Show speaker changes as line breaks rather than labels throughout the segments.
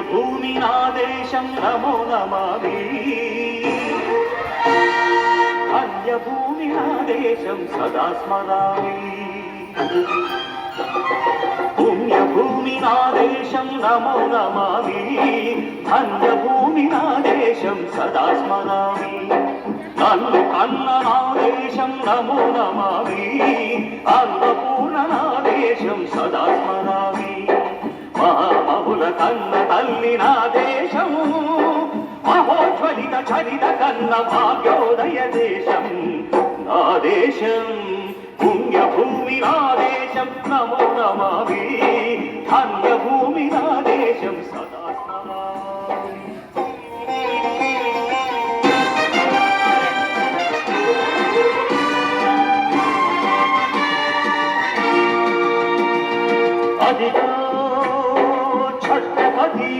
భూమి నా దేశం నమో నమామి అన్యభూమి నా దేశం సదా స్మరామి పుణ్యభూమి నా దేశం నమో నమామి ధన్యభూమి నా దేశం సదా స్మరామి నన్ను కన్న నా దేశం నమో నమామి అన్నపూర్ణ నా దేశం సదా స్మరామి మహామహుల కన్న తల్లి నా దేశము మహోజ్వలిత చరిత కన్న భాగ్యోదయ దేశం నా దేశం పుణ్యభూమి నా దేశం నమో నమామి ధన్యభూమి నా దేశం సదా స్మరామి అదిగో ఛత్రపతి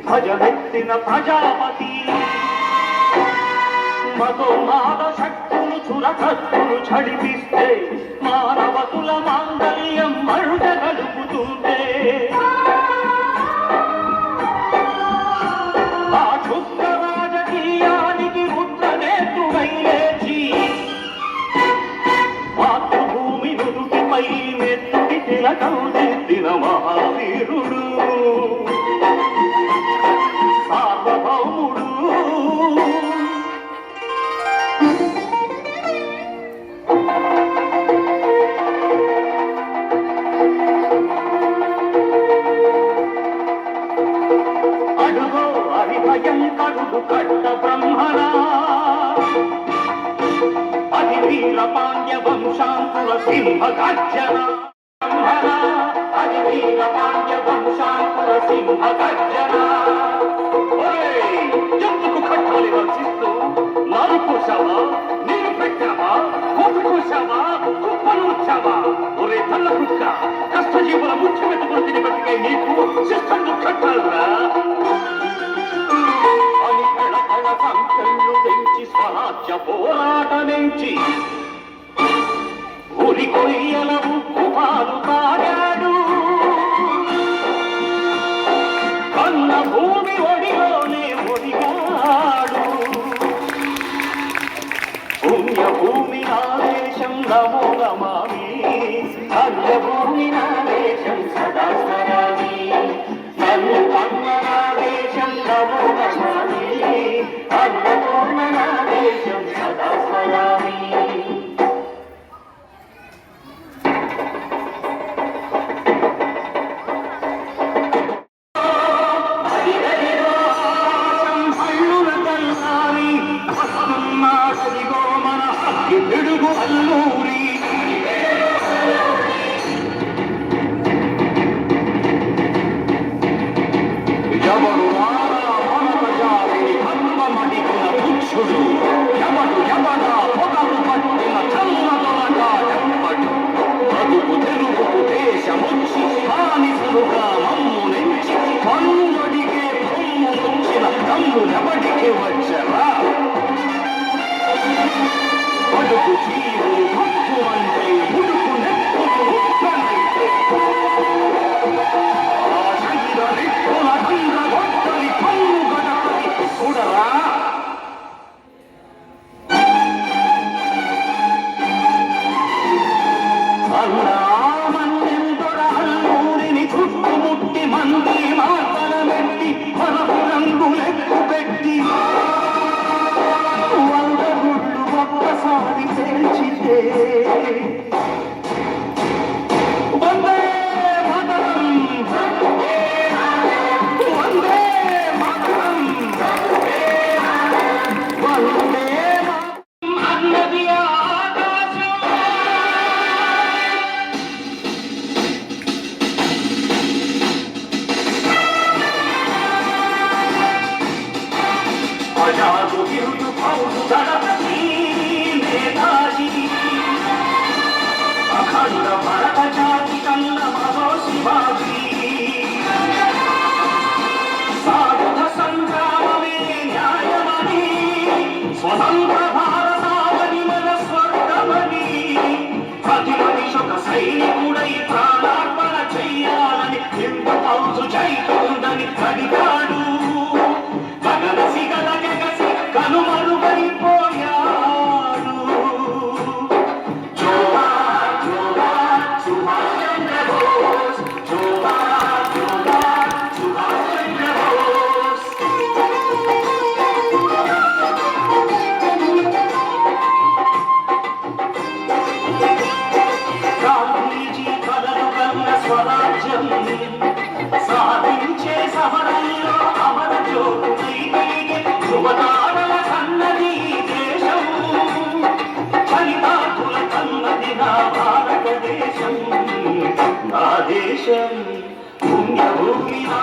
భజనెత్తిన ప్రజాపతి మధుమాద శక్తులు చురకత్తులు చడిపిస్తే మానవతుల మాంగళ్యం మరుట కలుపుతుంటే ఆ క్షుద్ర రాజకీయానికి ముద్రనేతుడై లేచి మాతృభూమి నుదుటిపై నెత్తుడి తిలకం దిద్దిన మహావీరుడు సార్వభౌముడు అడుగో హరిభయంకరుడు కట్ట బ్రహ్మణ అతి వీర పాండ్య వంశాంకుల సింహ గర్జన బ్రహ్మణ అతి వీర పాండ్య వంశాంకుల సింహ గర్జన ఎందుకు కట్టాలి రచిస్తూ నారు కోసావా నీరు పెట్టావా కోపి కోసావా కుప్పలు వచ్చావా ఒరే తల్ల కుక్క కష్టజీవుల ముఖ్య పెట్టుకుని తిని బతికే నీకు శిస్తందు కట్టాలురా అని కళకళ సంఖ్యలు పెంచి స్వరాజ్య పోరాట నుంచి ఉరి కొయ్యల ఉప్పు పాలు తాగాడు కన్న భూమి ఒడిలోనే ఒడిగాడు పుణ్యభూమి నా దేశం నమో నమామి ధన్యభూమి నా దేశం సదా స్మరామి నన్ను కన్న నా దేశం నమో నమామి అన్నపూర్ణ నా దేశం సదా స్మరామి
దేశం పుణ్యభూమి నా